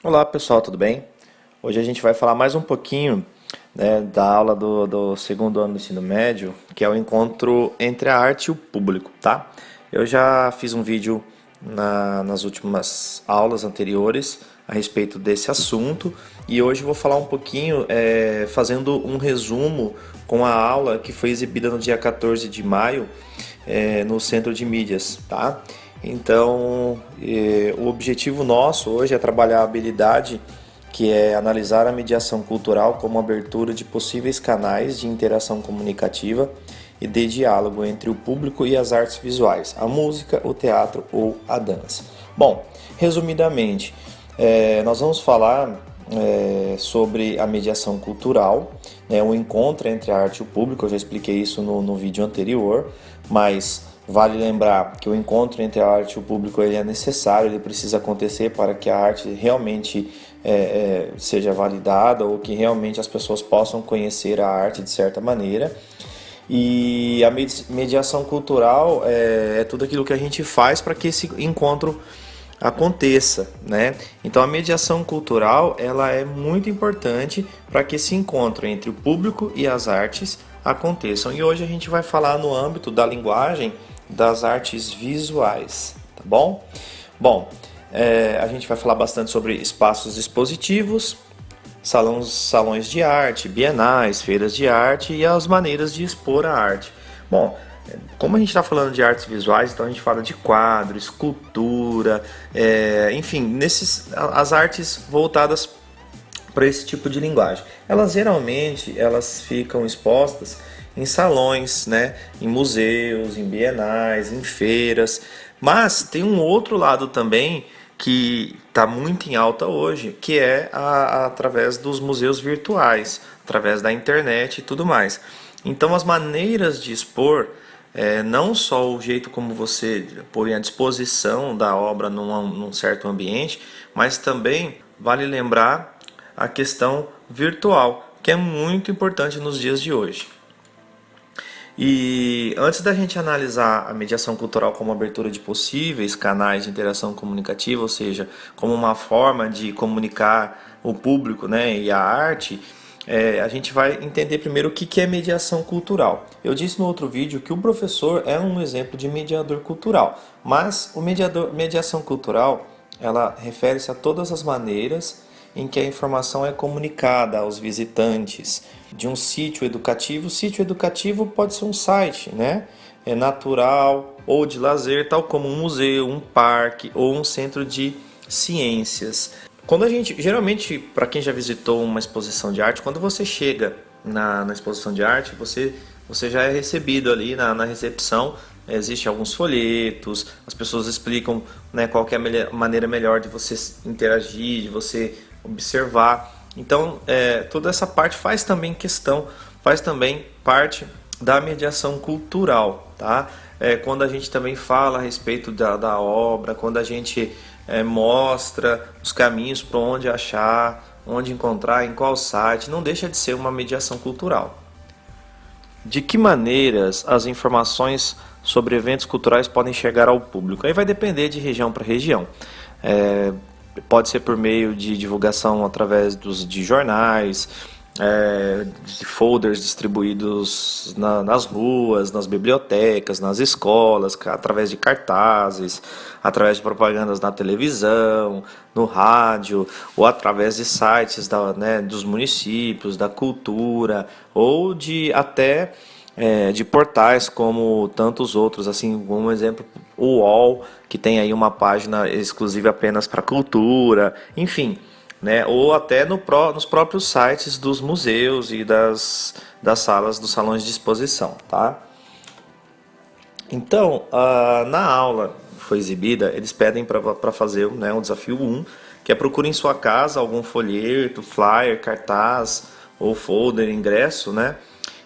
Olá pessoal, tudo bem? Hoje a gente vai falar mais um pouquinho, né, da aula do segundo ano do ensino médio, que é o encontro entre a arte e o público, tá? Eu já fiz um vídeo nas últimas aulas anteriores a respeito desse assunto e hoje vou falar um pouquinho, fazendo um resumo com a aula que foi exibida no dia 14 de maio, no Centro de Mídias, tá? Então, o objetivo nosso hoje é trabalhar a habilidade que é analisar a mediação cultural como abertura de possíveis canais de interação comunicativa e de diálogo entre o público e as artes visuais, a música, o teatro ou a dança. Bom, resumidamente, nós vamos falar sobre a mediação cultural, né, o encontro entre a arte e o público. Eu já expliquei isso no vídeo anterior, mas vale lembrar que o encontro entre a arte e o público ele é necessário, ele precisa acontecer para que a arte realmente seja validada ou que realmente as pessoas possam conhecer a arte de certa maneira. E a mediação cultural é tudo aquilo que a gente faz para que esse encontro aconteça, né? Então a mediação cultural ela é muito importante para que esse encontro entre o público e as artes aconteçam. E hoje a gente vai falar no âmbito da linguagem das artes visuais, tá bom? Bom, a gente vai falar bastante sobre espaços expositivos, salões de arte, bienais, feiras de arte e as maneiras de expor a arte. Bom, como a gente está falando de artes visuais, então a gente fala de quadro, escultura, enfim, as artes voltadas para esse tipo de linguagem. Elas geralmente ficam expostas em salões, né, em museus, em bienais, em feiras, mas tem um outro lado também que está muito em alta hoje, que é através dos museus virtuais, através da internet e tudo mais. Então as maneiras de expor, não só o jeito como você põe à disposição da obra num certo ambiente, mas também vale lembrar a questão virtual, que é muito importante nos dias de hoje. E antes da gente analisar a mediação cultural como abertura de possíveis canais de interação comunicativa, ou seja, como uma forma de comunicar o público, né, e a arte, a gente vai entender primeiro o que é mediação cultural. Eu disse no outro vídeo que o professor é um exemplo de mediador cultural, mas mediação cultural ela refere-se a todas as maneiras em que a informação é comunicada aos visitantes de um sítio educativo. O sítio educativo pode ser um site, né? É natural ou de lazer, tal como um museu, um parque ou um centro de ciências. Quando a gente, geralmente, para quem já visitou uma exposição de arte, quando você chega na exposição de arte, você já é recebido ali na recepção. Existem alguns folhetos, as pessoas explicam, né, qual que é a maneira melhor de você interagir, de você observar. Então, toda essa parte faz também parte da mediação cultural, tá? Quando a gente também fala a respeito da obra, quando a gente mostra os caminhos para onde achar, onde encontrar, em qual site, não deixa de ser uma mediação cultural. De que maneiras as informações sobre eventos culturais podem chegar ao público? Aí vai depender de região para região. Pode ser por meio de divulgação através de jornais, de folders distribuídos nas ruas, nas bibliotecas, nas escolas, através de cartazes, através de propagandas na televisão, no rádio, ou através de sites dos municípios, da cultura, ou de portais como tantos outros, assim como exemplo o UOL, que tem aí uma página exclusiva apenas para cultura, enfim, né? Ou até nos próprios sites dos museus e das salas, dos salões de exposição, tá? Então, na aula que foi exibida, eles pedem para fazer, né, um desafio 1, que é procurar em sua casa algum folheto, flyer, cartaz ou folder, ingresso, né?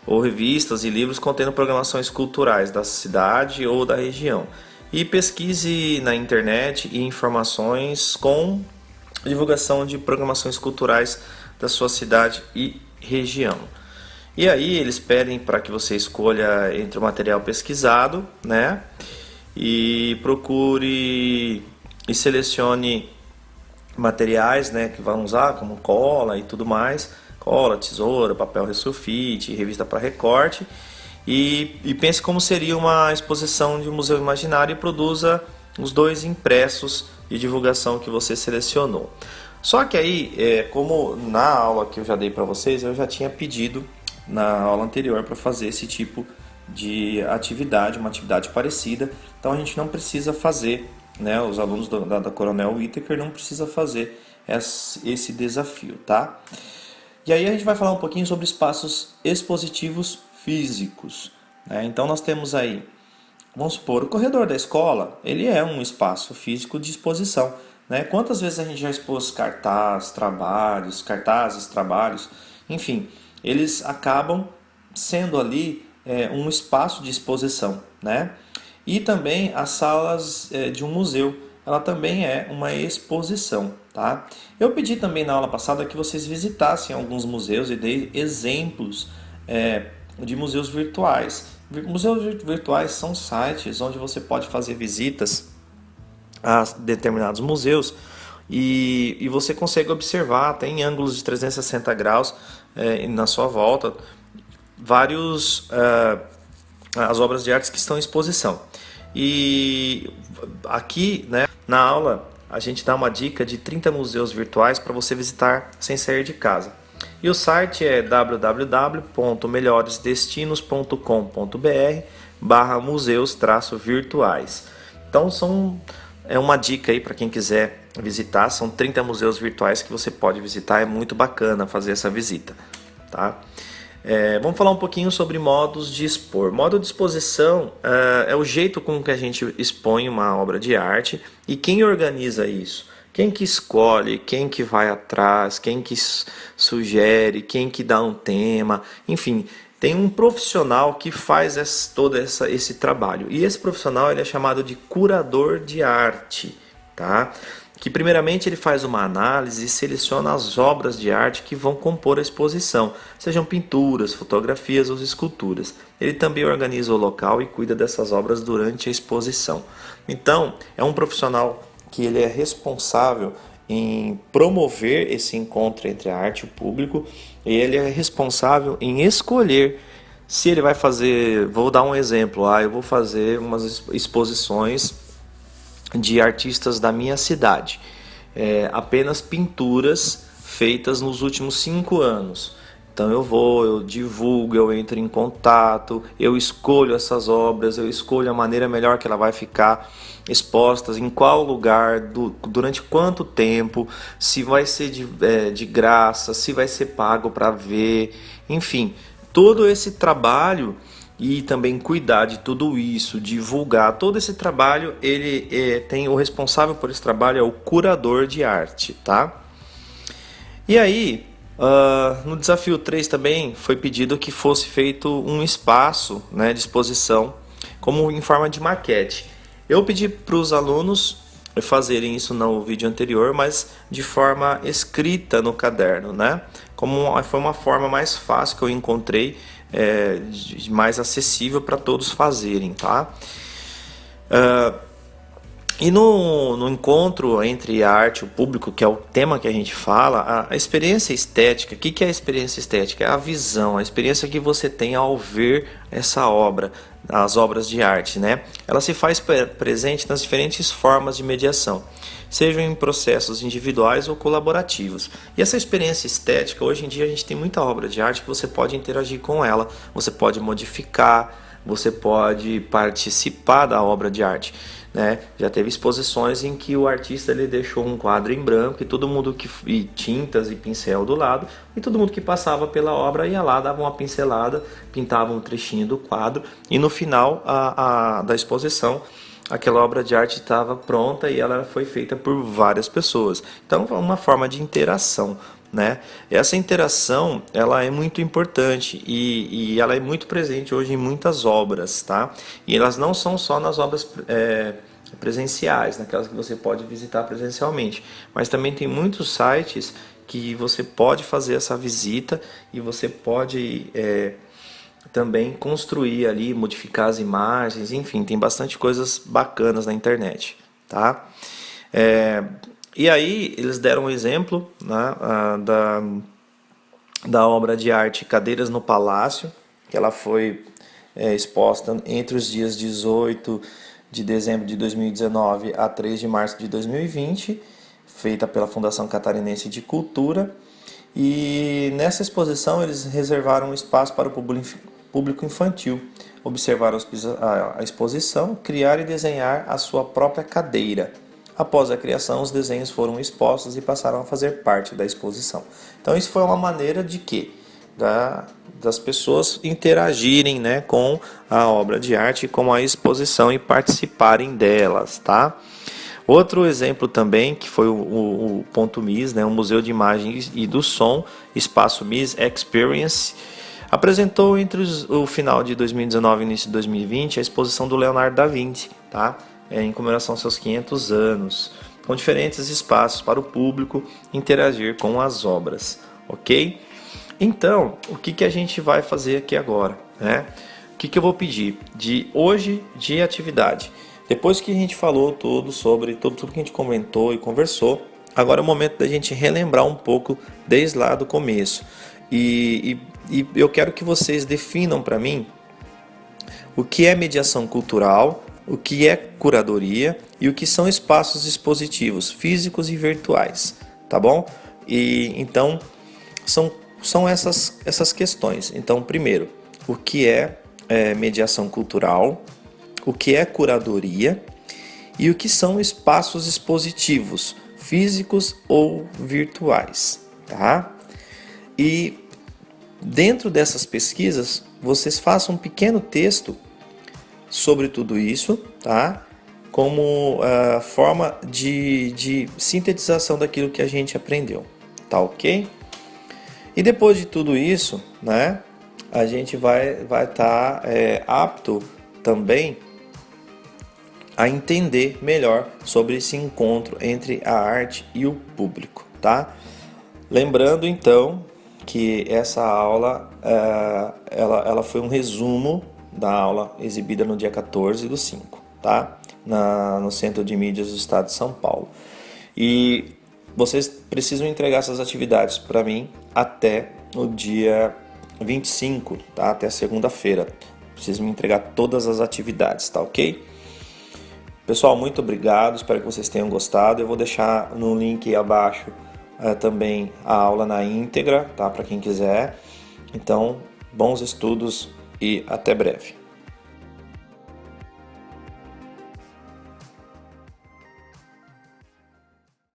Ou revistas e livros contendo programações culturais da cidade ou da região. E pesquise na internet e informações com divulgação de programações culturais da sua cidade e região. E aí eles pedem para que você escolha entre o material pesquisado, né? E procure e selecione materiais, né, que vão usar, como cola e tudo mais, cola, tesoura, papel resulfite, revista para recorte, e pense como seria uma exposição de um museu imaginário e produza os dois impressos de divulgação que você selecionou. Só que aí, como na aula que eu já dei para vocês, eu já tinha pedido na aula anterior para fazer esse tipo de atividade, uma atividade parecida, então a gente não precisa fazer, né, os alunos da Coronel Whittaker não precisa fazer esse desafio, tá? E aí a gente vai falar um pouquinho sobre espaços expositivos físicos, né? Então nós temos aí, vamos supor, o corredor da escola, ele é um espaço físico de exposição, né? Quantas vezes a gente já expôs cartazes, trabalhos, enfim, eles acabam sendo ali um espaço de exposição, né? E também as salas de um museu, ela também é uma exposição, tá? Eu pedi também na aula passada que vocês visitassem alguns museus e dei exemplos de museus virtuais. Museus virtuais são sites onde você pode fazer visitas a determinados museus e você consegue observar até em ângulos de 360 graus na sua volta vários as obras de arte que estão em exposição. E aqui, né, na aula a gente dá uma dica de 30 museus virtuais para você visitar sem sair de casa. E o site é www.melhoresdestinos.com.br/museus-virtuais. Então é uma dica aí para quem quiser visitar, são 30 museus virtuais que você pode visitar, é muito bacana fazer essa visita, tá? Vamos falar um pouquinho sobre modos de expor. Modo de exposição é o jeito com que a gente expõe uma obra de arte e quem organiza isso. Quem que escolhe, quem que vai atrás, quem que sugere, quem que dá um tema, enfim, tem um profissional que faz todo esse trabalho. E esse profissional ele é chamado de curador de arte, tá? Que primeiramente ele faz uma análise e seleciona as obras de arte que vão compor a exposição, sejam pinturas, fotografias ou esculturas. Ele também organiza o local e cuida dessas obras durante a exposição. Então, é um profissional que ele é responsável em promover esse encontro entre a arte e o público, e ele é responsável em escolher se ele vai fazer, vou dar um exemplo, eu vou fazer umas exposições de artistas da minha cidade, apenas pinturas feitas nos últimos 5 anos. Então eu divulgo, eu entro em contato, eu escolho essas obras, eu escolho a maneira melhor que ela vai ficar expostas, em qual lugar, durante quanto tempo, se vai ser de graça, se vai ser pago para ver, enfim, todo esse trabalho e também cuidar de tudo isso, divulgar todo esse trabalho, ele tem o responsável por esse trabalho é o curador de arte, tá? E aí, no desafio 3 também foi pedido que fosse feito um espaço, né, de exposição, como em forma de maquete. Eu pedi para os alunos fazerem isso no vídeo anterior, mas de forma escrita no caderno, né? Foi uma forma mais fácil que eu encontrei, mais acessível para todos fazerem, tá? E no encontro entre a arte e o público, que é o tema que a gente fala, a experiência estética, o que é a experiência estética? É a visão, a experiência que você tem ao ver essa obra, as obras de arte, né? Ela se faz presente nas diferentes formas de mediação, sejam em processos individuais ou colaborativos. E essa experiência estética, hoje em dia a gente tem muita obra de arte que você pode interagir com ela, você pode modificar, você pode participar da obra de arte, né? Já teve exposições em que o artista ele deixou um quadro em branco e tintas e pincel do lado, e todo mundo que passava pela obra ia lá, dava uma pincelada, pintava um trechinho do quadro, e no final da exposição aquela obra de arte estava pronta e ela foi feita por várias pessoas. Então é uma forma de interação, né? Essa interação ela é muito importante e ela é muito presente hoje em muitas obras, tá? E elas não são só nas obras presenciais, naquelas que você pode visitar presencialmente, mas também tem muitos sites que você pode fazer essa visita e você pode também construir ali, modificar as imagens, enfim, tem bastante coisas bacanas na internet, tá? E aí eles deram um exemplo, né, da obra de arte Cadeiras no Palácio, que ela foi exposta entre os dias 18 de dezembro de 2019 a 3 de março de 2020, feita pela Fundação Catarinense de Cultura. E nessa exposição eles reservaram um espaço para o público infantil observar a exposição, criar e desenhar a sua própria cadeira. Após a criação, os desenhos foram expostos e passaram a fazer parte da exposição. Então isso foi uma maneira de quê? Das pessoas interagirem, né, com a obra de arte, com a exposição e participarem delas, tá? Outro exemplo também, que foi o Ponto MIS, né, o Museu de Imagens e do Som, Espaço MIS Experience, apresentou entre o final de 2019 e início de 2020 a exposição do Leonardo da Vinci, tá? Em comemoração aos seus 500 anos, com diferentes espaços para o público interagir com as obras, ok? Então, o que a gente vai fazer aqui agora, né? O que eu vou pedir de hoje de atividade? Depois que a gente falou tudo sobre tudo que a gente comentou e conversou, agora é o momento da gente relembrar um pouco desde lá do começo. E eu quero que vocês definam para mim o que é mediação cultural, o que é curadoria e o que são espaços expositivos físicos e virtuais, tá bom? E então são essas questões. Então, primeiro, o que é mediação cultural, o que é curadoria e o que são espaços expositivos físicos ou virtuais, tá? E dentro dessas pesquisas, vocês façam um pequeno texto sobre tudo isso, tá? Como forma de sintetização daquilo que a gente aprendeu, tá ok? E depois de tudo isso, né, a gente vai estar apto também a entender melhor sobre esse encontro entre a arte e o público, tá? Lembrando então que essa aula ela foi um resumo da aula exibida no dia 14/5, tá? No Centro de Mídias do Estado de São Paulo. E vocês precisam entregar essas atividades para mim até o dia 25, tá? Até segunda-feira. Precisam me entregar todas as atividades, tá ok? Pessoal, muito obrigado, espero que vocês tenham gostado. Eu vou deixar no link aí abaixo também a aula na íntegra, tá? Para quem quiser. Então, bons estudos e até breve.